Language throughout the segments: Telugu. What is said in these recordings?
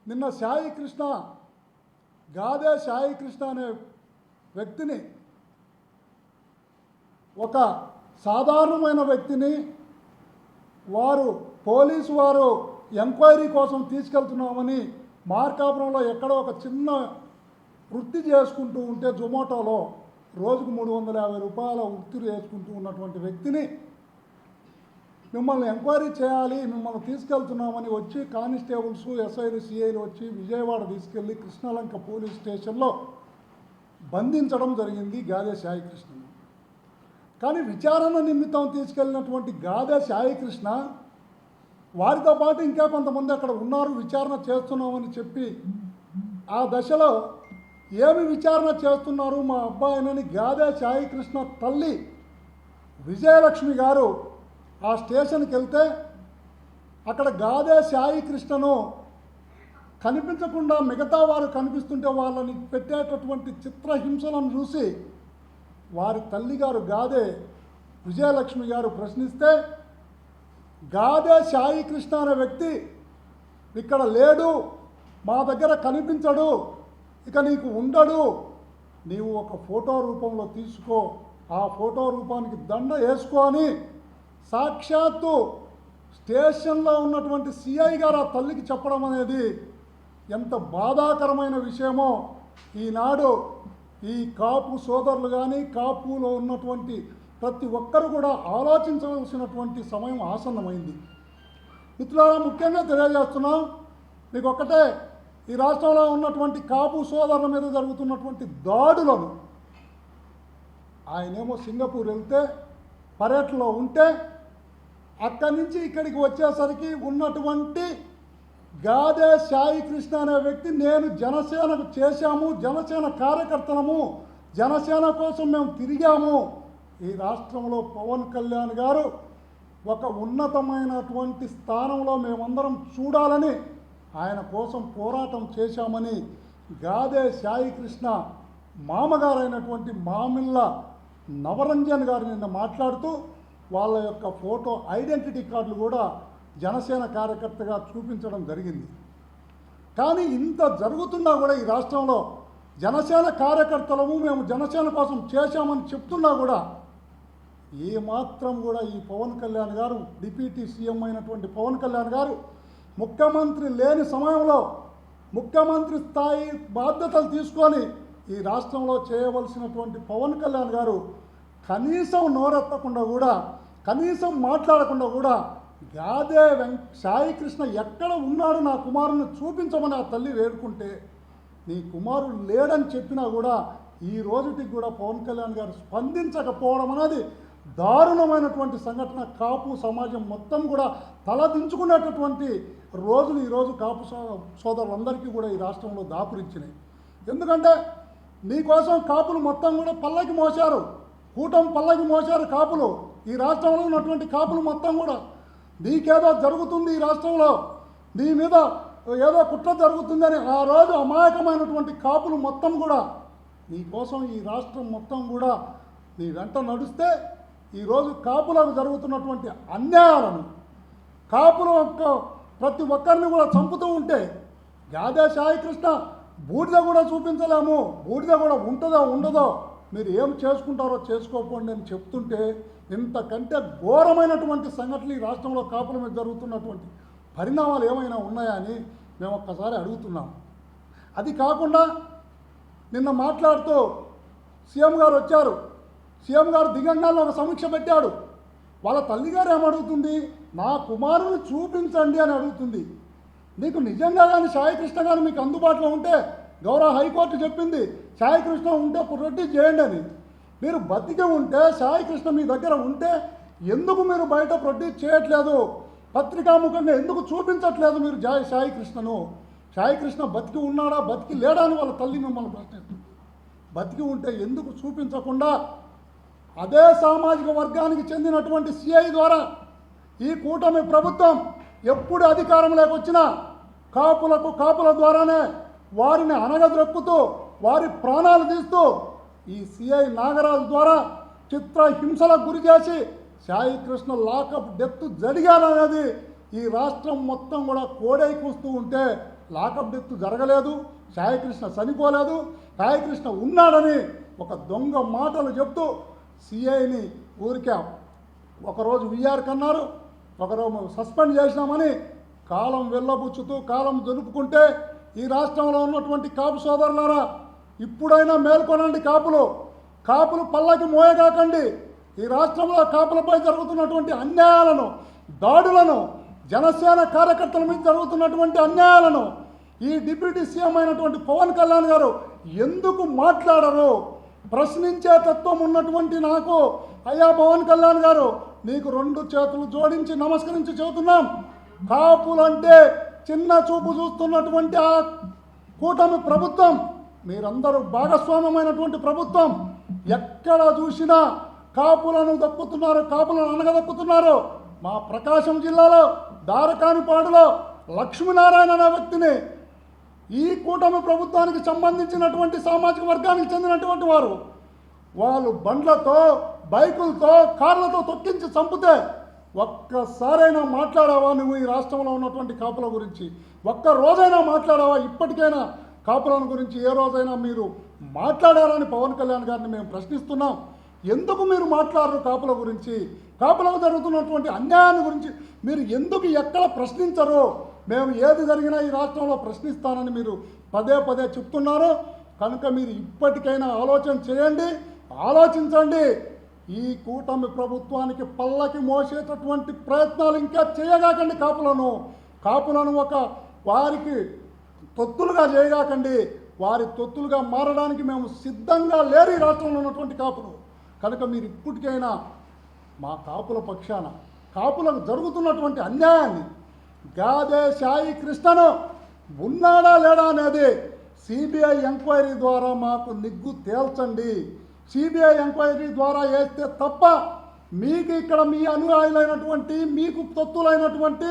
నిన్న సాయి కృష్ణ గాదే సాయి కృష్ణ అనే వ్యక్తిని, ఒక సాధారణమైన వ్యక్తిని పోలీసు వారు ఎంక్వైరీ కోసం తీసుకెళ్తున్నామని మార్కాపురంలో ఎక్కడో ఒక చిన్న వృత్తి చేసుకుంటూ ఉంటే జొమాటోలో రోజుకు 350 రూపాయల వృత్తి చేసుకుంటూ ఉన్నటువంటి వ్యక్తిని మిమ్మల్ని ఎంక్వైరీ చేయాలి, మిమ్మల్ని తీసుకెళ్తున్నామని వచ్చి కానిస్టేబుల్స్, ఎస్ఐలు, సిఐలు వచ్చి విజయవాడ తీసుకెళ్ళి కృష్ణలంక పోలీస్ స్టేషన్లో బంధించడం జరిగింది గాదే సాయి కృష్ణను. కానీ విచారణ నిమిత్తం తీసుకెళ్ళినటువంటి గాదే సాయి కృష్ణ వారితో పాటు ఇంకా కొంతమంది అక్కడ ఉన్నారు, విచారణ చేస్తున్నామని చెప్పి ఆ దశలో ఏమి విచారణ చేస్తున్నారు మా అబ్బాయినని గాదే సాయి కృష్ణ తల్లి విజయలక్ష్మి గారు ఆ స్టేషన్కి వెళ్తే అక్కడ గాదే సాయి కృష్ణను కనిపించకుండా మిగతా వారు కనిపిస్తుంటే వాళ్ళని పెట్టేటటువంటి చిత్రహింసలను చూసి వారి తల్లిగారు గాదే విజయలక్ష్మి గారు ప్రశ్నిస్తే, గాదే సాయి కృష్ణ అనే వ్యక్తి ఇక్కడ లేడు, మా దగ్గర కనిపించడు, ఇక నీకు ఉండడు, నీవు ఒక ఫోటో రూపంలో తీసుకో, ఆ ఫోటో రూపానికి దండ వేసుకో అని సాక్షాత్తు స్టేషన్లో ఉన్నటువంటి సిఐ గారు ఆ తల్లికి చెప్పడం అనేది ఎంత బాధాకరమైన విషయమో ఈనాడు ఈ కాపు సోదరులు కానీ కాపులో ఉన్నటువంటి ప్రతి ఒక్కరు కూడా ఆలోచించవలసినటువంటి సమయం ఆసన్నమైంది. మిత్రులారా, ముఖ్యంగా తెలియజేస్తున్నాం, మీకు ఒక్కటే, ఈ రాష్ట్రంలో ఉన్నటువంటి కాపు సోదరుల మీద జరుగుతున్నటువంటి దాడులను, ఆయనేమో సింగపూర్ వెళ్తే పర్యటనలో ఉంటే అక్కడి నుంచి ఇక్కడికి వచ్చేసరికి ఉన్నటువంటి గాదే సాయి కృష్ణ అనే వ్యక్తి, నేను జనసేనకు చేశాము, జనసేన కార్యకర్తలము, జనసేన కోసం మేము తిరిగాము, ఈ రాష్ట్రంలో పవన్ కళ్యాణ్ గారు ఒక ఉన్నతమైనటువంటి స్థానంలో మేమందరం చూడాలని ఆయన కోసం పోరాటం చేశామని గాదే సాయి కృష్ణ మామగారైనటువంటి మామిళ్ళ నవరంజన్ గారు నిన్న మాట్లాడుతూ వాళ్ళ యొక్క ఫోటో ఐడెంటిటీ కార్డులు కూడా జనసేన కార్యకర్తగా చూపించడం జరిగింది. కానీ ఇంత జరుగుతున్నా కూడా ఈ రాష్ట్రంలో జనసేన కార్యకర్తలము, మేము జనసేన కోసం చేశామని చెప్తున్నా కూడా ఏమాత్రం కూడా ఈ పవన్ కళ్యాణ్ గారు, డిప్యూటీ సీఎం అయినటువంటి పవన్ కళ్యాణ్ గారు ముఖ్యమంత్రి లేని సమయంలో ముఖ్యమంత్రి స్థాయి బాధ్యతలు తీసుకొని ఈ రాష్ట్రంలో చేయవలసినటువంటి పవన్ కళ్యాణ్ గారు కనీసం నోరెత్తకుండా కూడా, కనీసం మాట్లాడకుండా కూడా గాదే సాయి కృష్ణ ఎక్కడ ఉన్నాడు నా కుమారుని చూపించమని ఆ తల్లి వేడుకుంటే, నీ కుమారుడు లేడని చెప్పినా కూడా ఈ రోజుకి కూడా పవన్ కళ్యాణ్ గారు స్పందించకపోవడం అనేది దారుణమైనటువంటి సంఘటన. కాపు సమాజం మొత్తం కూడా తలదించుకునేటటువంటి రోజులు ఈరోజు కాపు సోదరులందరికీ కూడా ఈ రాష్ట్రంలో దాపురించినాయి. ఎందుకంటే నీకోసం కాపులు మొత్తం కూడా పల్లకి మోశారు, కూటమి పల్లకి మోశారు కాపులు, ఈ రాష్ట్రంలో ఉన్నటువంటి కాపులు మొత్తం కూడా నీకేదో జరుగుతుంది, ఈ రాష్ట్రంలో నీ మీద ఏదో కుట్ర జరుగుతుందని ఆ రోజు అమాయకమైనటువంటి కాపులు మొత్తం కూడా నీకోసం ఈ రాష్ట్రం మొత్తం కూడా నీ వెంట నడుస్తే ఈరోజు కాపులకు జరుగుతున్నటువంటి అన్యాయాలను, కాపుల యొక్క ప్రతి ఒక్కరిని కూడా చంపుతూ ఉంటే గాదే సాయి కృష్ణ బూడిద కూడా చూపించలేము, బూడిద కూడా ఉంటుందో ఉండదో మీరు ఏం చేసుకుంటారో చేసుకోకపోండి అని చెప్తుంటే ఇంతకంటే ఘోరమైనటువంటి సంఘటనలు ఈ రాష్ట్రంలో కాపుల మీద జరుగుతున్నటువంటి పరిణామాలు ఏమైనా ఉన్నాయా అని మేము ఒక్కసారి అడుగుతున్నాం. అది కాకుండా నిన్న మాట్లాడుతూ సీఎం గారు వచ్చారు, సీఎం గారు దిగంగాల్లో ఒక సమీక్ష పెట్టాడు. వాళ్ళ తల్లిగారు ఏమడుగుతుంది, నా కుమారుని చూపించండి అని అడుగుతుంది. నీకు నిజంగా కానీ సాయి కృష్ణ గారు మీకు అందుబాటులో ఉంటే, గౌరవ హైకోర్టు చెప్పింది సాయి కృష్ణ ఉంటే ప్రొడ్యూస్ చేయండి అని. మీరు బతికి ఉంటే, సాయి కృష్ణ మీ దగ్గర ఉంటే ఎందుకు మీరు బయట ప్రొడ్యూస్ చేయట్లేదు, పత్రికాముఖంగా ఎందుకు చూపించట్లేదు మీరు సాయి కృష్ణను? సాయి కృష్ణ బతికి ఉన్నాడా బతికి లేడా అని వాళ్ళ తల్లి మిమ్మల్ని ప్రశ్నిస్తుంది. బతికి ఉంటే ఎందుకు చూపించకుండా అదే సామాజిక వర్గానికి చెందినటువంటి సిఐ ద్వారా ఈ కూటమి ప్రభుత్వం ఎప్పుడు అధికారంలోకి వచ్చినా కాపుల ద్వారానే వారిని అనగదొక్కుతూ వారి ప్రాణాలు తీస్తూ ఈ సిఐ నాగరాజు ద్వారా చిత్రహింసలకు గురి చేసి సాయి కృష్ణ లాకప్ డెత్ జరిగారనేది ఈ రాష్ట్రం మొత్తం కూడా కోడై కూస్తూ ఉంటే లాకప్ డెత్ జరగలేదు, సాయి కృష్ణ చనిపోలేదు, సాయి కృష్ణ ఉన్నాడని ఒక దొంగ మాటలు చెప్తూ సిఐని ఊరికే ఒకరోజు విఆర్కి అన్నారు, ఒకరోజు సస్పెండ్ చేసినామని కాలం వెళ్ళబుచ్చుతూ కాలం జరుపుకుంటే ఈ రాష్ట్రంలో ఉన్నటువంటి కాపు సోదరులారా ఇప్పుడైనా మేల్కొనండి. కాపులు పల్లకి మోయగాకండి. ఈ రాష్ట్రంలో కాపులపై జరుగుతున్నటువంటి అన్యాయాలను, దాడులను, జనసేన కార్యకర్తల మీద జరుగుతున్నటువంటి అన్యాయాలను ఈ డిప్యూటీ సీఎం అయినటువంటి పవన్ కళ్యాణ్ గారు ఎందుకు మాట్లాడరు? ప్రశ్నించే తత్వం ఉన్నటువంటి నాకు, అయ్యా పవన్ కళ్యాణ్ గారు, నీకు 2 చేతులు జోడించి నమస్కరించి చెబుతున్నాం. కాపులంటే చిన్న చూపు చూస్తున్నటువంటి ఆ కూటమి ప్రభుత్వం, మీరందరూ భాగస్వామ్యమైనటువంటి ప్రభుత్వం, ఎక్కడ చూసినా కాపులను దక్కుతున్నారు, కాపులను అనగదక్కుతున్నారు. మా ప్రకాశం జిల్లాలో దారకానిపాడులో లక్ష్మీనారాయణ అనే వ్యక్తిని ఈ కూటమి ప్రభుత్వానికి సంబంధించినటువంటి సామాజిక వర్గానికి చెందినటువంటి వారు, వాళ్ళు బండ్లతో, బైకులతో, కార్లతో తొక్కించి చంపితే ఒక్కసారైనా మాట్లాడావా నువ్వు ఈ రాష్ట్రంలో ఉన్నటువంటి కాపుల గురించి? ఒక్క రోజైనా మాట్లాడావా? ఇప్పటికైనా కాపులను గురించి ఏ రోజైనా మీరు మాట్లాడారని పవన్ కళ్యాణ్ గారిని మేము ప్రశ్నిస్తున్నాం. ఎందుకు మీరు మాట్లాడరు కాపుల గురించి? కాపులకు జరుగుతున్నటువంటి అన్యాయాన్ని గురించి మీరు ఎందుకు ఎక్కడ ప్రశ్నించరు? మేము ఏది జరిగినా ఈ రాష్ట్రంలో ప్రశ్నిస్తానని మీరు పదే పదే చెప్తున్నారు. కనుక మీరు ఇప్పటికైనా ఆలోచన చేయండి, ఆలోచించండి. ఈ కూటమి ప్రభుత్వానికి పల్లకి మోసేటటువంటి ప్రయత్నాలు ఇంకా చేయగాకండి. కాపులను ఒక వారికి తొత్తులుగా చేయగాకండి. వారి తొత్తులుగా మారడానికి మేము సిద్ధంగా లేరు ఈ రాష్ట్రంలో ఉన్నటువంటి కాపులు. కనుక మీరు ఇప్పటికైనా మా కాపుల పక్షాన, కాపులకు జరుగుతున్నటువంటి అన్యాయాన్ని, గాదే సాయి కృష్ణను ఉన్నాడా లేడా అనేది సిబిఐ ఎంక్వైరీ ద్వారా మాకు నిగ్గు తేల్చండి. సిబిఐ ఎంక్వైరీ ద్వారా వేస్తే తప్ప మీకు ఇక్కడ మీ అనుయాయులైనటువంటి, మీకు తొత్తులైనటువంటి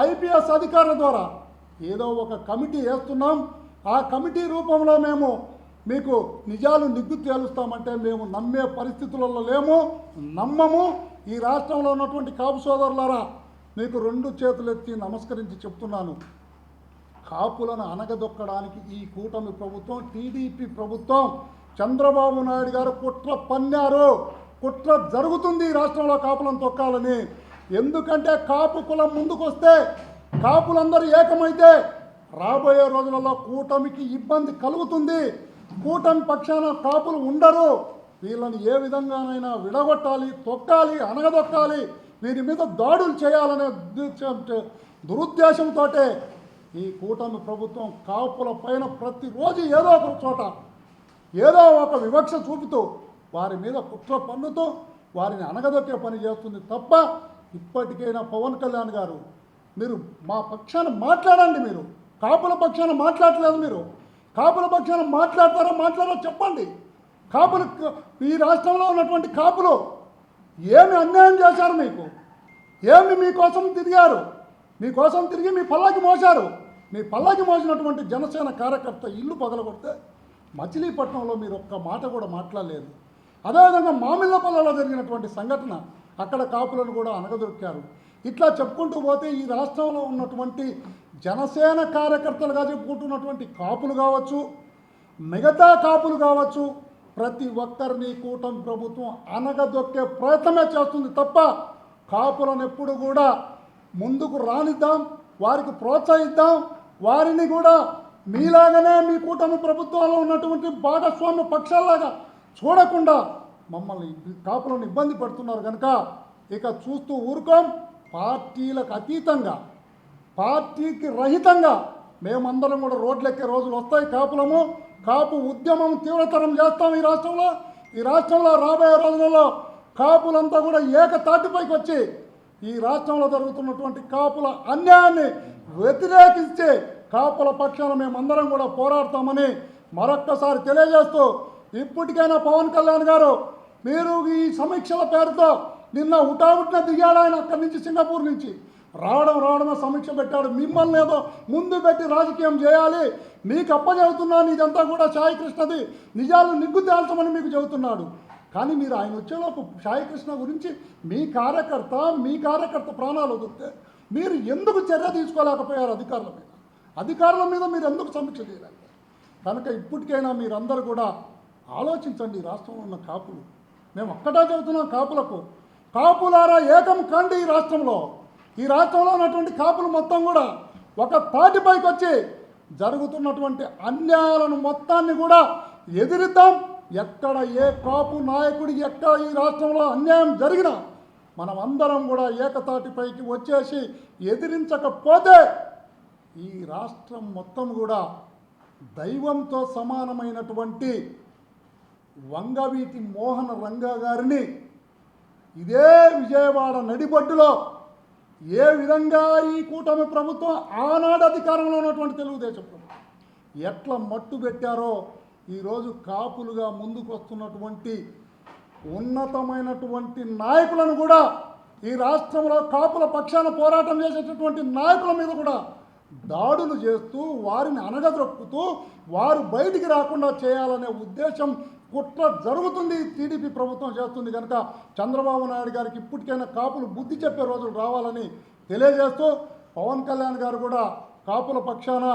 ఐపీఎస్ అధికారుల ద్వారా ఏదో ఒక కమిటీ వేస్తున్నాం. ఆ కమిటీ రూపంలో మేము మీకు నిజాలు నిగ్గు తేలుస్తామంటే మేము నమ్మే పరిస్థితులలో లేము, నమ్మము. ఈ రాష్ట్రంలో ఉన్నటువంటి కాపు సోదరులారా, మీకు 2 చేతులెత్తి నమస్కరించి చెప్తున్నాను. కాపులను అనగదొక్కడానికి ఈ కూటమి ప్రభుత్వం, టీడీపీ ప్రభుత్వం, చంద్రబాబు నాయుడు గారు కుట్ర పన్నారు. కుట్ర జరుగుతుంది ఈ రాష్ట్రంలో కాపులను తొక్కాలని. ఎందుకంటే కాపు కులం ముందుకు వస్తే, కాపులందరూ ఏకమైతే రాబోయే రోజులలో కూటమికి ఇబ్బంది కలుగుతుంది. కూటమి పక్షాన కాపులు ఉండరు. వీళ్ళని ఏ విధంగానైనా విడగొట్టాలి, తొక్కాలి, అనగదొక్కాలి, వీరి మీద దాడులు చేయాలనే దురుద్దేశంతో ఈ కూటమి ప్రభుత్వం కాపుల పైన ప్రతిరోజు ఏదో ఒక చోట ఏదో ఒక వివక్ష చూపుతూ వారి మీద కుట్ర పన్నుతూ వారిని అనగదొక్కే పని చేస్తుంది తప్ప, ఇప్పటికైనా పవన్ కళ్యాణ్ గారు మీరు మా పక్షాన మాట్లాడండి. మీరు కాపుల పక్షాన మాట్లాడలేదు. మీరు కాపుల పక్షాన మాట్లాడతారో చెప్పండి. కాపులు, ఈ రాష్ట్రంలో ఉన్నటువంటి కాపులు ఏమి అన్యాయం చేశారు? ఏమి మీకోసం తిరిగారు? మీకోసం తిరిగి మీ పల్లకి మోశారు. మీ పల్లకి మోసినటువంటి జనసేన కార్యకర్త ఇల్లు పగలగొడితే మచిలీపట్నంలో మీరు ఒక్క మాట కూడా మాట్లాడలేదు. అదేవిధంగా మామిళ్ళపల్లిలో జరిగినటువంటి సంఘటన, అక్కడ కాపులను కూడా అనగదొక్కారు. ఇట్లా చెప్పుకుంటూ పోతే ఈ రాష్ట్రంలో ఉన్నటువంటి జనసేన కార్యకర్తలుగా చెప్పుకుంటున్నటువంటి కాపులు కావచ్చు, మిగతా కాపులు కావచ్చు, ప్రతి ఒక్కరిని కూటమి ప్రభుత్వం అనగదొక్కే ప్రయత్నమే చేస్తుంది తప్ప కాపులను ఎప్పుడు కూడా ముందుకు రానిద్దాం, వారికి ప్రోత్సహిద్దాం. వారిని కూడా మీలాగానే మీ కూటమి ప్రభుత్వంలో ఉన్నటువంటి భాగస్వామ్య పక్షాల్లాగా చూడకుండా మమ్మల్ని కాపులను ఇబ్బంది పడుతున్నారు కనుక ఇక చూస్తూ ఊరుకోం. పార్టీలకు అతీతంగా, పార్టీకి రహితంగా మేమందరం కూడా రోడ్లెక్కే రోజులు వస్తాయి. కాపు ఉద్యమం తీవ్రతరం చేస్తాం ఈ రాష్ట్రంలో రాబోయే రోజులలో కాపులంతా కూడా ఏకతాటిపైకి వచ్చి ఈ రాష్ట్రంలో జరుగుతున్నటువంటి కాపుల అన్యాయాన్ని వ్యతిరేకించి కాపుల పక్షాన మేమందరం కూడా పోరాడతామని మరొక్కసారి తెలియజేస్తూ, ఇప్పటికైనా పవన్ కళ్యాణ్ గారు మీరు ఈ సమీక్షల పేరుతో నిన్న హుటాహుటిన దిగాడు. ఆయన అక్కడి నుంచి సింగపూర్ నుంచి రావడమే సమీక్ష పెట్టాడు. మిమ్మల్ని ఏదో ముందు పెట్టి రాజకీయం చేయాలి, మీకు అప్పచెబుతున్నాను, ఇదంతా కూడా సాయి కృష్ణది, నిజాలు నిగ్గు తేల్చమని మీకు చెబుతున్నాడు. కానీ మీరు ఆయన వచ్చేలోపు సాయి కృష్ణ గురించి మీ కార్యకర్త ప్రాణాలు వదిలితే మీరు ఎందుకు చర్య తీసుకోలేకపోయారు అధికారుల మీద మీరు ఎందుకు సమీక్ష చేయలేకపోయారు? కనుక ఇప్పటికైనా మీరందరూ కూడా ఆలోచించండి. రాష్ట్రంలో ఉన్న కాపులు, మేము ఒక్కటే చెబుతున్నాం కాపులారా ఏకం కండి. ఈ రాష్ట్రంలో ఉన్నటువంటి కాపులు మొత్తం కూడా ఒక తాటిపైకి వచ్చి జరుగుతున్నటువంటి అన్యాయాలను మొత్తాన్ని కూడా ఎదిరిద్దాం. ఎక్కడ ఏ కాపు నాయకుడికి ఎక్కడ ఈ రాష్ట్రంలో అన్యాయం జరిగినా మనం అందరం కూడా ఏకతాటిపైకి వచ్చేసి ఎదిరించకపోతే ఈ రాష్ట్రం మొత్తం కూడా దైవంతో సమానమైనటువంటి వంగవీటి మోహన రంగా గారిని ఇదే విజయవాడ నడిబొడ్డులో ఏ విధంగా ఈ కూటమి ప్రభుత్వం ఆనాడు అధికారంలో ఉన్నటువంటి తెలుగుదేశం ప్రభుత్వం ఎట్లా మట్టు పెట్టారో ఈరోజు కాపులుగా ముందుకు వస్తున్నటువంటి ఉన్నతమైనటువంటి నాయకులను కూడా ఈ రాష్ట్రంలో కాపుల పక్షాన పోరాటం చేసేటటువంటి నాయకుల మీద కూడా దాడులు చేస్తూ వారిని అనగదొక్కుతూ వారు బయటికి రాకుండా చేయాలనే ఉద్దేశం కుట్ర జరుగుతుంది. టీడీపీ ప్రభుత్వం చేస్తుంది. కనుక చంద్రబాబు నాయుడు గారికి ఇప్పటికైనా కాపులు బుద్ధి చెప్పే రోజులు రావాలని తెలియజేస్తూ పవన్ కళ్యాణ్ గారు కూడా కాపుల పక్షాన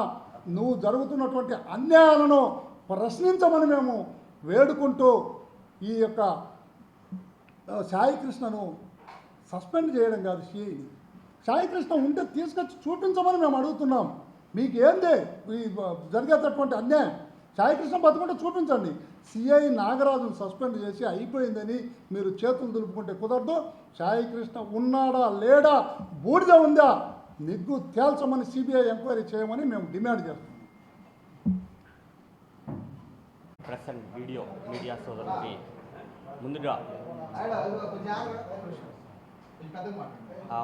నువ్వు జరుగుతున్నటువంటి అన్యాయాలను ప్రశ్నించమని మేము వేడుకుంటూ ఈ యొక్క సాయి కృష్ణను సస్పెండ్ చేయడం కాదు, సాయి కృష్ణ ఉంటే తీసుకొచ్చి చూపించమని మేము అడుగుతున్నాం. మీకు ఏంది ఈ జరిగేటటువంటి అన్యాయం? సాయి కృష్ణ బతుకుంటే చూపించండి. సిఐ నాగరాజును సస్పెండ్ చేసి అయిపోయిందని మీరు చేతులు దులుపుకుంటే కుదరదు. సాయి కృష్ణ ఉన్నాడా లేడా, బూడిద ఉందా, నిగ్గు తేల్చమని సిబిఐ ఎంక్వైరీ చేయమని మేము డిమాండ్ చేస్తున్నాం. ప్రెస్ అండ్ మీడియా సోదరులకి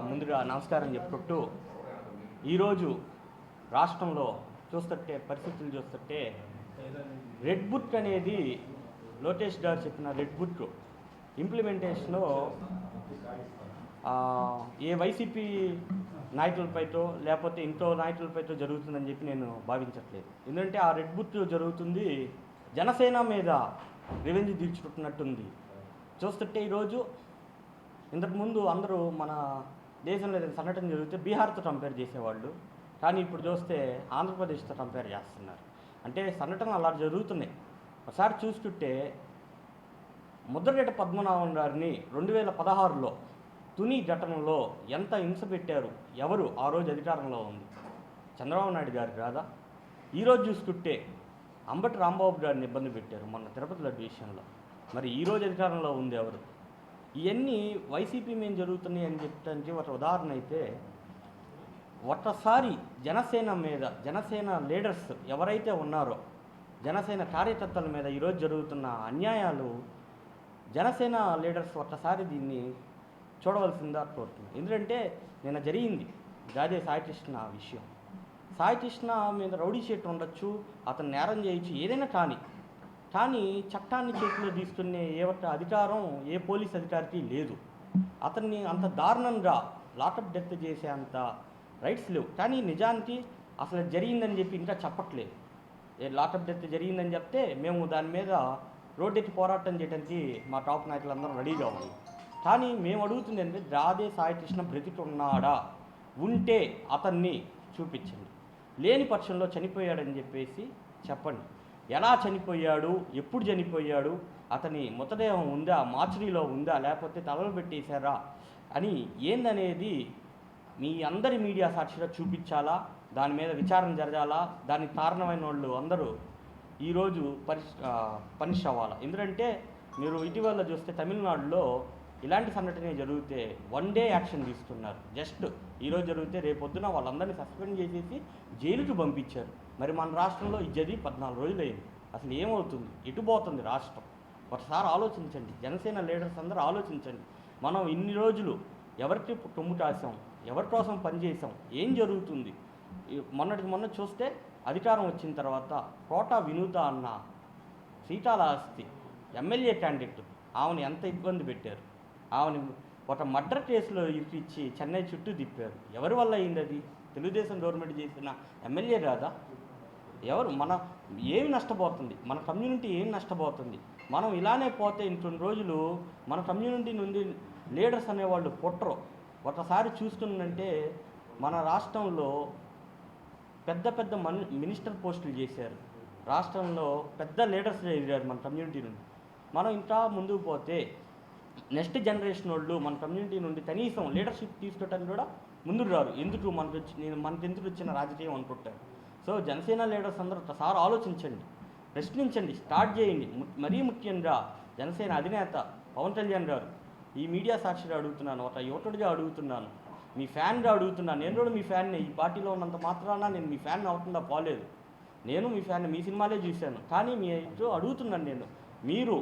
ముందుగా నమస్కారం చెప్పుకుంటూ ఈరోజు రాష్ట్రంలో పరిస్థితులు చూస్తుంటే రెడ్ బుక్ అనేది లోకేష్ గారు చెప్పిన రెడ్ బుక్ ఇంప్లిమెంటేషన్లో ఏ వైసీపీ నాయకులపైతో లేకపోతే ఇంకో నాయకులపైతో జరుగుతుందని చెప్పి నేను భావించట్లేదు. ఎందుకంటే ఆ రెడ్ బుక్ జరుగుతుంది జనసేన మీద రివెంజ్ తీర్చుకుంటున్నట్టుంది. చూస్తుంటే ఈరోజు ఇంతకుముందు అందరూ మన దేశంలో ఏదైనా సంఘటన జరిగితే బీహార్తో కంపేర్ చేసేవాళ్ళు, కానీ ఇప్పుడు చూస్తే ఆంధ్రప్రదేశ్తో కంపేర్ చేస్తున్నారు. అంటే సంఘటనలు అలా జరుగుతున్నాయి. ఒకసారి చూసుకుంటే ముద్రగడ్డ పద్మనాభం గారిని 2016లో తుని ఘటనలో ఎంత హింస పెట్టారు, ఎవరు ఆ రోజు అధికారంలో ఉంది? చంద్రబాబు నాయుడు గారు కాదా? ఈరోజు చూసుకుంటే అంబటి రాంబాబు గారిని ఇబ్బంది పెట్టారు మొన్న తిరుపతి లడ్డు విషయంలో. మరి ఈరోజు అధికారంలో ఉంది ఎవరు? ఇవన్నీ వైసీపీ మేము జరుగుతున్నాయి అని చెప్పడానికి ఒక ఉదాహరణ అయితే, ఒక్కసారి జనసేన లీడర్స్ ఎవరైతే ఉన్నారో జనసేన కార్యకర్తల మీద ఈరోజు జరుగుతున్న అన్యాయాలు జనసేన లీడర్స్ ఒక్కసారి దీన్ని చూడవలసిందా కోరుతున్నాను. ఎందుకంటే నిన్న జరిగింది గాదే సాయికృష్ణ విషయం. సాయికృష్ణ మీద రౌడీ షీట్ ఉండొచ్చు, అతను నేరం చేయొచ్చు, ఏదైనా కానీ చట్టాన్ని చేతిలో తీసుకునే అధికారం ఏ పోలీస్ అధికారికి లేదు. అతన్ని అంత దారుణంగా లాకప్ డెత్ చేసే అంత రైట్స్ లేవు. కానీ నిజానికి అసలు జరిగిందని చెప్పి ఇంకా చెప్పట్లేదు. లాకప్ డెత్ జరిగిందని చెప్తే మేము దాని మీద రోడ్డెక్కి పోరాటం చేయడానికి మా టాప్ నాయకులందరం రెడీగా ఉంది. కానీ మేము అడుగుతుంది అంటే గాదే సాయికృష్ణ బ్రతికున్నాడా? ఉంటే అతన్ని చూపించండి. లేని పక్షంలో చనిపోయాడని చెప్పేసి చెప్పండి. ఎలా చనిపోయాడు, ఎప్పుడు చనిపోయాడు, అతని మృతదేహం ఉందా, మార్చురీలో ఉందా, లేకపోతే తలలు పెట్టేశారా అని ఏందనేది మీ అందరి మీడియా సాక్షిగా చూపించాలా, దాని మీద విచారణ జరగాలా. దానికి కారణమైన వాళ్ళు అందరూ ఈరోజు పనిష్ అవ్వాలా. ఎందుకంటే మీరు ఇటీవల చూస్తే తమిళనాడులో ఇలాంటి సంఘటన జరిగితే 1 డే యాక్షన్ తీసుకున్నారు. జస్ట్ ఈరోజు జరిగితే రేపొద్దున వాళ్ళందరినీ సస్పెండ్ చేసేసి జైలుకి పంపించారు. మరి మన రాష్ట్రంలో ఇది జరిగి 14 రోజులు అయింది. అసలు ఏమవుతుంది, ఎటు పోతుంది రాష్ట్రం? ఒకసారి ఆలోచించండి. జనసేన లీడర్స్ అందరూ ఆలోచించండి. మనం ఇన్ని రోజులు ఎవరికి కొమ్ము కాసాం, ఎవరి కోసం పనిచేసాం, ఏం జరుగుతుంది? మొన్న చూస్తే అధికారం వచ్చిన తర్వాత కోటా వినూత అన్న శ్రీకాళహస్తి ఎమ్మెల్యే క్యాండిడేట్, ఆమెను ఎంత ఇబ్బంది పెట్టారు. ఆమెను ఒక మర్డర్ కేసులో ఇచ్చి చెన్నై చుట్టూ తిప్పారు. ఎవరి వల్ల అయింది అది? తెలుగుదేశం గవర్నమెంట్ చేసిన ఎమ్మెల్యే కాదా? ఎవరు ఏమి నష్టపోతుంది? మన కమ్యూనిటీ ఏం నష్టపోతుంది? మనం ఇలానే పోతే ఇంకొన్ని రోజులు మన కమ్యూనిటీ నుండి లీడర్స్ అనేవాళ్ళు పుట్టరు. ఒకసారి చూసుకున్నంటే మన రాష్ట్రంలో పెద్ద పెద్ద మినిస్టర్ పోస్టులు చేశారు. రాష్ట్రంలో పెద్ద లీడర్స్ ఎదిగారు మన కమ్యూనిటీ నుండి. మనం ఇంకా ముందుకు పోతే నెక్స్ట్ జనరేషన్ వాళ్ళు మన కమ్యూనిటీ నుండి కనీసం లీడర్షిప్ తీసుకోవటానికి కూడా ముందుకు రారు. ఎందుకు మనకెందుకు వచ్చిన రాజకీయం అనుకుంటారు. సో జనసేన లీడర్స్ అందరూ ఒకసారి ఆలోచించండి, ప్రశ్నించండి, స్టార్ట్ చేయండి. మరీ ముఖ్యంగా జనసేన అధినేత పవన్ కళ్యాణ్ గారు, ఈ మీడియా సాక్షిగా అడుగుతున్నాను, ఒక యువకుడిగా అడుగుతున్నాను, మీ ఫ్యాన్గా అడుగుతున్నాను. నేను కూడా మీ ఫ్యాన్నే. ఈ పార్టీలో ఉన్నంత మాత్రాన నేను మీ ఫ్యాన్ అవ్వకుండా పోలేదు. నేను మీ ఫ్యాన్, మీ సినిమాలే చూశాను. కానీ మీరు అడుగుతున్నాను నేను, మీరు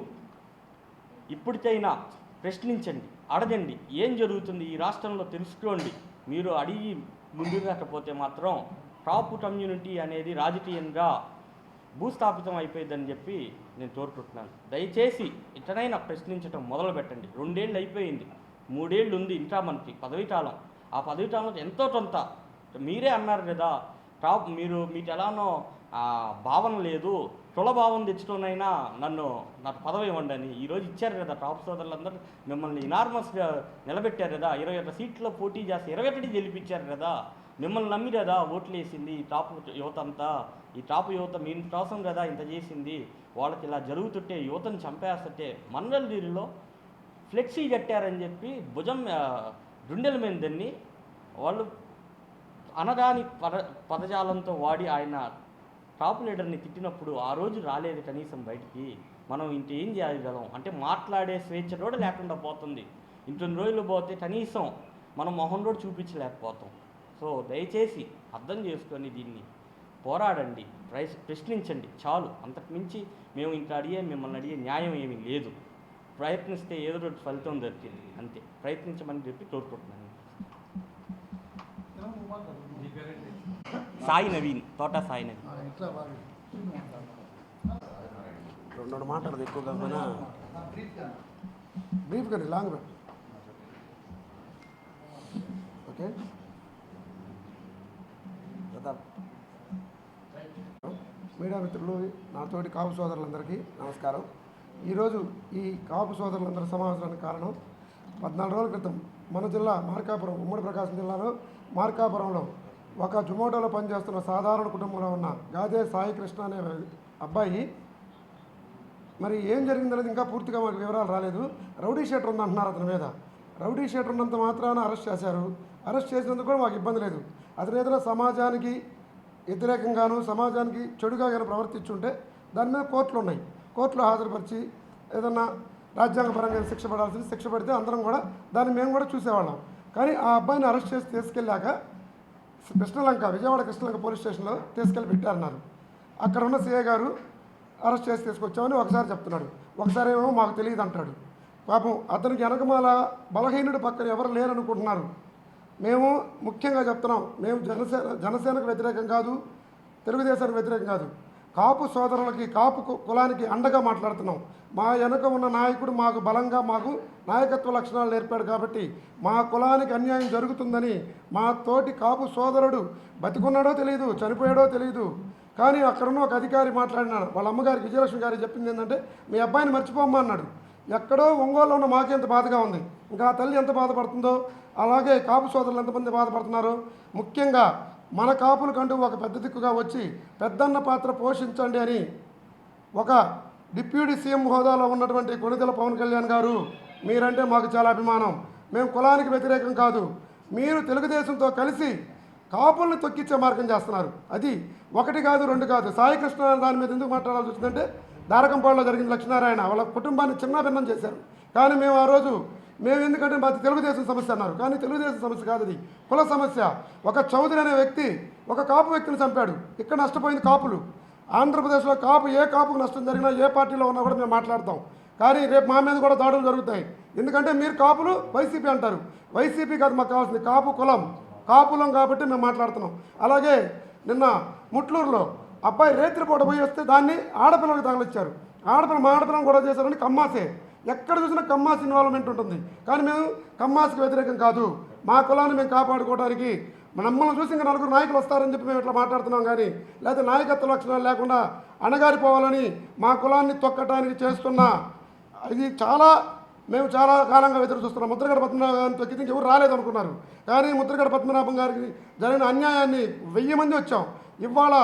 ఇప్పటికైనా ప్రశ్నించండి, అడగండి, ఏం జరుగుతుంది ఈ రాష్ట్రంలో తెలుసుకోండి. మీరు అడిగి ముందుకు రాకపోతే మాత్రం టాప్ కమ్యూనిటీ అనేది రాజకీయంగా భూస్థాపితం అయిపోయిందని చెప్పి నేను కోరుకుంటున్నాను. దయచేసి ఇతనైనా ప్రశ్నించడం మొదలు పెట్టండి. 2 ఏళ్ళు అయిపోయింది, 3 ఏళ్ళు ఉంది ఇంకా మనకి పదవీకాలం. ఆ పదవీకాలంలో ఎంతో కొంత మీరే అన్నారు కదా, మీకు ఎలానో భావన లేదు, కుల భావం తెచ్చుకోనైనా నాకు పదవి ఇవ్వండి అని ఈరోజు ఇచ్చారు కదా. టాప్ సోదరులందరూ మిమ్మల్ని ఇనార్మస్గా నిలబెట్టారు కదా. 21 సీట్లో పోటీ చేస్తే 21 గెలిపించారు కదా. మిమ్మల్ని నమ్మి కదా ఓట్లు వేసింది ఈ టాప్ యువత అంతా. ఈ టాప్ యువత మీ కోసం కదా ఇంత చేసింది. వాళ్ళకి ఇలా జరుగుతుంటే, యువతను చంపేస్తుంటే మంగళగిరిలో ఫ్లెక్సీ కట్టారని చెప్పి భుజం గుండెల మీద దాన్ని వాళ్ళు అనగాని పదజాలంతో వాడి ఆయన టాప్ లీడర్ని తిట్టినప్పుడు ఆ రోజు రాలేదు కనీసం బయటికి. మనం ఇంకేం చేయగలం అంటే మాట్లాడే స్వేచ్ఛ కూడా లేకుండా పోతుంది. ఇంకొన్ని రోజులు పోతే కనీసం మనం మొహం కూడా చూపించలేకపోతాం. సో దయచేసి అర్థం చేసుకొని దీన్ని పోరాడండి, ప్రశ్నించండి చాలు. అంతకుమించి మేము ఇంకా మిమ్మల్ని అడిగే న్యాయం ఏమీ లేదు. ప్రయత్నిస్తే ఏదో ఒకటి ఫలితం దొరికింది అంతే. ప్రయత్నించమని చెప్పి కోరుకుంటున్నాను. సాయి నవీన్, తోట సాయి నవీన్. రెండు మాటలు ఎక్కువ కాకుండా బ్రీఫ్ కానీ లాంగ్ ఓకే. మీడియా మిత్రులు, నాతోటి కాపు సోదరులందరికీ నమస్కారం. ఈరోజు ఈ కాపు సోదరులందరి సమావేశానికి కారణం 14 రోజుల క్రితం మన జిల్లా మార్కాపురం, ఉమ్మడి ప్రకాశం జిల్లాలో మార్కాపురంలో ఒక జొమాటోలో పనిచేస్తున్న సాధారణ కుటుంబంలో ఉన్న గాదే సాయి కృష్ణ అనే అబ్బాయి, మరి ఏం జరిగిందనేది ఇంకా పూర్తిగా మాకు వివరాలు రాలేదు. రౌడీ షీటర్ ఉందంటున్నారు అతని మీద. రౌడీ షీటర్ ఉన్నంత మాత్రాన అరెస్ట్ చేశారు. అరెస్ట్ చేసినందుకు కూడా మాకు ఇబ్బంది లేదు. అతని ఏదైనా సమాజానికి వ్యతిరేకంగాను సమాజానికి చెడుగా కానీ ప్రవర్తించుంటే దాని మీద కోర్టులు ఉన్నాయి. కోర్టులో హాజరుపరిచి ఏదన్నా రాజ్యాంగపరంగా శిక్ష పడాల్సింది శిక్ష పడితే అందరం కూడా దాన్ని మేము కూడా చూసేవాళ్ళం. కానీ ఆ అబ్బాయిని అరెస్ట్ చేసి తీసుకెళ్ళాక కృష్ణలంక, విజయవాడ కృష్ణలంక పోలీస్ స్టేషన్లో తీసుకెళ్ళి పెట్టారన్నారు. అక్కడ ఉన్న సిఐ గారు అరెస్ట్ చేసి తీసుకొచ్చామని ఒకసారి చెప్తున్నాడు, ఒకసారి ఏమో మాకు తెలియదు అంటాడు. పాపం అతనికి వెనకమాల బలహీనుడి పక్కన ఎవరు లేరనుకుంటున్నారు. మేము ముఖ్యంగా చెప్తున్నాం, మేము జనసేనకు వ్యతిరేకం కాదు, తెలుగుదేశానికి వ్యతిరేకం కాదు, కాపు సోదరులకి కాపు కులానికి అండగా మాట్లాడుతున్నాం. మా వెనక ఉన్న నాయకుడు మాకు బలంగా మాకు నాయకత్వ లక్షణాలు నేర్పాడు కాబట్టి మా కులానికి అన్యాయం జరుగుతుందని మా తోటి కాపు సోదరుడు బతికున్నాడో తెలియదు, చనిపోయాడో తెలియదు, కానీ అక్కడున్న ఒక అధికారి మాట్లాడినాడు. వాళ్ళ అమ్మగారికి విజయలక్ష్మి గారికి చెప్పింది ఏంటంటే, మీ అబ్బాయిని మర్చిపోమ్మా అన్నాడు. ఎక్కడో ఒంగోలులో ఉన్న మాకే ఎంత బాధగా ఉంది, ఇంకా ఆ తల్లి ఎంత బాధపడుతుందో అలాగే కాపు సోదరులు ఎంతమంది బాధపడుతున్నారో. ముఖ్యంగా మన కాపులకంటూ ఒక పెద్ద దిక్కుగా వచ్చి పెద్దన్న పాత్ర పోషించండి అని ఒక డిప్యూటీ సీఎం హోదాలో ఉన్నటువంటి కొణిదెల పవన్ కళ్యాణ్ గారు, మీరంటే మాకు చాలా అభిమానం, మేము కులానికి వ్యతిరేకం కాదు, మీరు తెలుగుదేశంతో కలిసి కాపుల్ని తొక్కిచ్చే మార్గం చేస్తున్నారు. అది 1 కాదు 2 కాదు. సాయి కృష్ణ దాని మీద ఎందుకు మాట్లాడాల్సి వచ్చిందంటే, దారకంపాడులో జరిగిన లక్ష్మీనారాయణ వాళ్ళ కుటుంబాన్ని చిన్నాభిన్నం చేశారు. కానీ మేము ఆ రోజు ఎందుకంటే మాది తెలుగుదేశం సమస్య అన్నారు. కానీ తెలుగుదేశం సమస్య కాదు, అది కుల సమస్య. ఒక చౌదరి అనే వ్యక్తి ఒక కాపు వ్యక్తిని చంపాడు. ఇక్కడ నష్టపోయింది కాపులు. ఆంధ్రప్రదేశ్లో ఏ కాపుకు నష్టం జరిగినా ఏ పార్టీలో ఉన్నా కూడా మేము మాట్లాడతాం. కానీ రేపు మా మీద కూడా దాడులు జరుగుతాయి. ఎందుకంటే మీరు కాపులు వైసీపీ అంటారు. వైసీపీ కాదు మాకు కావాల్సింది, కాపు కులం, కాపులం కాబట్టి మేము మాట్లాడుతున్నాం. అలాగే నిన్న ముట్లూరులో అబ్బాయి రేత్రిపూట పోయి వస్తే దాన్ని ఆడపిల్లలకు తగలిచ్చారు. మా ఆడపిల్లని గొడవ చేశారని కమ్మాసే. ఎక్కడ చూసినా కమ్మాస్ ఇన్వాల్వ్మెంట్ ఉంటుంది. కానీ మేము కమ్మాస్కి వ్యతిరేకం కాదు. మా కులాన్ని మేము కాపాడుకోవడానికి మమ్మల్ని చూసి ఇంకా నలుగురు నాయకులు వస్తారని చెప్పి మేము ఇట్లా మాట్లాడుతున్నాం కానీ లేదా నాయకత్వ లక్షణాలు లేకుండా అణగారిపోవాలని మా కులాన్ని తొక్కటానికి చేస్తున్న ఇది మేము చాలా కాలంగా ఎదురు చూస్తున్నాం. ముద్రగడ పద్మనాభం గారిని తొక్కితే ఎవరు రాలేదనుకున్నారు, కానీ ముద్రగడ పద్మనాభం గారికి జరిగిన అన్యాయాన్ని 1000 మంది వచ్చాం. ఇవాళ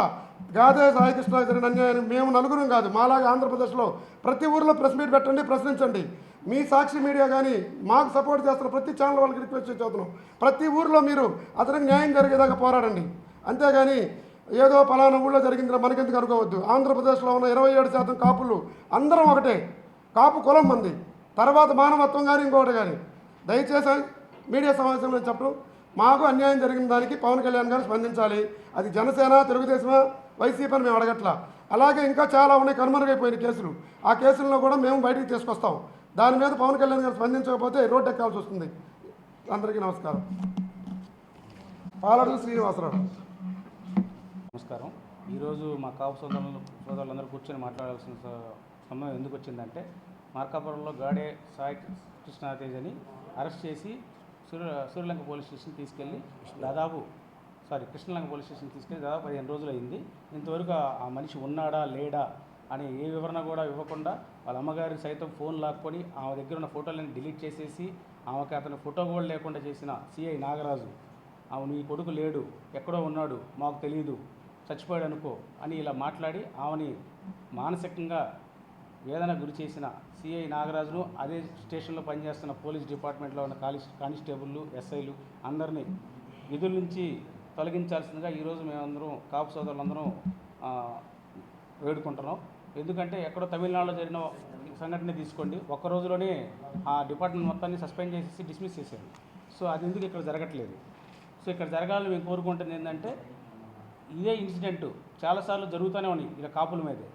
గాదే సాయికృష్ణకి జరిగిన అన్యాయాన్ని మేము నలుగురం కాదు, మాలాగా ఆంధ్రప్రదేశ్లో ప్రతి ఊరిలో ప్రెస్ మీట్ పెట్టండి, ప్రశ్నించండి. మీ సాక్షి మీడియా కానీ మాకు సపోర్ట్ చేస్తున్న ప్రతి ఛానల్ వాళ్ళకి రిక్వెస్ట్ చేస్తున్నాం, ప్రతి ఊరిలో మీరు అతనికి న్యాయం జరిగేదాకా పోరాడండి. అంతేగాని ఏదో పలానా ఊళ్ళో జరిగింది మనకెందుకు అనుకోవద్దు. ఆంధ్రప్రదేశ్లో ఉన్న 27% కాపులు అందరం ఒకటే, కాపు కులం మంది, తర్వాత మానవత్వం కానీ ఇంకొకటి కానీ. దయచేసి మీడియా సమావేశంలో చెప్పడం, మాకు అన్యాయం జరిగిన దానికి పవన్ కళ్యాణ్ గారు స్పందించాలి. అది జనసేన, తెలుగుదేశమా, వైసీపీ అని మేము అడగట్లా. అలాగే ఇంకా చాలా ఉన్నాయి కనుమరుగైపోయిన కేసులు, ఆ కేసులను కూడా మేము బయటికి తీసుకొస్తాం. దాని మీద పవన్ కళ్యాణ్ గారు స్పందించకపోతే రోడ్డు ఎక్కాల్సి వస్తుంది. అందరికీ నమస్కారం. పాలడు శ్రీనివాసరావు. నమస్కారం. ఈరోజు మా కాపు సోదరులందరూ కూర్చొని మాట్లాడాల్సిన సమయం ఎందుకు వచ్చిందంటే, మార్కాపురంలో గాడే సాయి కృష్ణతేజని అరెస్ట్ చేసి సూర్యలంక పోలీస్ స్టేషన్ తీసుకెళ్ళి కృష్ణలంక పోలీస్ స్టేషన్ తీసుకెళ్ళి దాదాపు 15 రోజులు అయింది. ఇంతవరకు ఆ మనిషి ఉన్నాడా లేడా అని ఏ వివరణ కూడా ఇవ్వకుండా వాళ్ళ అమ్మగారికి సైతం ఫోన్ లాక్కొని ఆమె దగ్గర ఉన్న ఫోటోలను డిలీట్ చేసేసి ఆమెకి అతని ఫోటో కూడా లేకుండా చేసిన సిఐ నాగరాజు, నీ కొడుకు లేడు, ఎక్కడో ఉన్నాడు, మాకు తెలియదు, చచ్చిపోయాడు అనుకో అని ఇలా మాట్లాడి ఆమెని మానసికంగా వేదన గురి చేసిన సిఐ నాగరాజును, అదే స్టేషన్లో పనిచేస్తున్న పోలీస్ డిపార్ట్మెంట్లో ఉన్న కానిస్టేబుళ్ళు, ఎస్ఐలు అందరినీ విధుల నుంచి తొలగించాల్సిందిగా ఈరోజు మేమందరం కాపు సోదరులందరం వేడుకుంటున్నాం. ఎందుకంటే ఎక్కడో తమిళనాడులో జరిగిన సంఘటన తీసుకోండి, ఒక్క రోజులోనే ఆ డిపార్ట్మెంట్ మొత్తాన్ని సస్పెండ్ చేసేసి డిస్మిస్ చేశారు. సో అది ఎందుకు ఇక్కడ జరగట్లేదు? సో ఇక్కడ జరగాలని మేము కోరుకుంటుంది ఏంటంటే, ఇదే ఇన్సిడెంట్ చాలాసార్లు జరుగుతూనే ఉన్నాయి ఇలా కాపుల మీదే.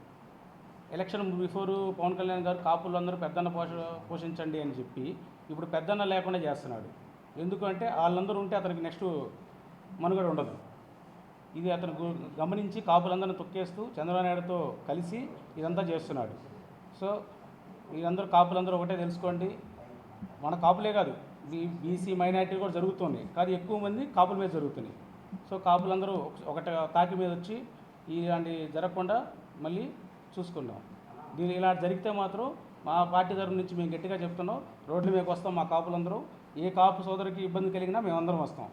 ఎలక్షన్ బిఫోరు పవన్ కళ్యాణ్ గారు కాపులందరూ పెద్దన్న పోషించండి అని చెప్పి ఇప్పుడు పెద్దన్న లేకుండా చేస్తున్నాడు. ఎందుకంటే వాళ్ళందరూ ఉంటే అతనికి నెక్స్ట్ మనుగడ ఉండదు. ఇది అతను గమనించి కాపులందరినీ తొక్కేస్తూ చంద్రబాబు నాయుడుతో కలిసి ఇదంతా చేస్తున్నాడు. సో మీరందరూ కాపులందరూ ఒకటే తెలుసుకోండి, మన కాపులే కాదు, బీసీ మైనారిటీ కూడా జరుగుతుంది, కానీ ఎక్కువ మంది కాపుల మీద జరుగుతున్నాయి. సో కాపులందరూ ఒకటి తాకి మీద వచ్చి ఇలాంటి జరగకుండా మళ్ళీ చూసుకున్నాం. దీని ఇలా జరిగితే మాత్రం మా పార్టీ తరఫు నుంచి మేము గట్టిగా చెప్తున్నాం, రోడ్ల మీదకి వస్తాం. మా కాపులందరూ ఏ కాపు సోదరికి ఇబ్బంది కలిగినా మేమందరం వస్తాం,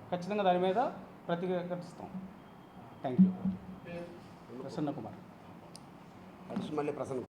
ఖచ్చితంగా దాని మీద ప్రతిఘటిస్తాం. Thank you. ప్రసన్న కుమార్. మళ్ళీ ప్రసన్న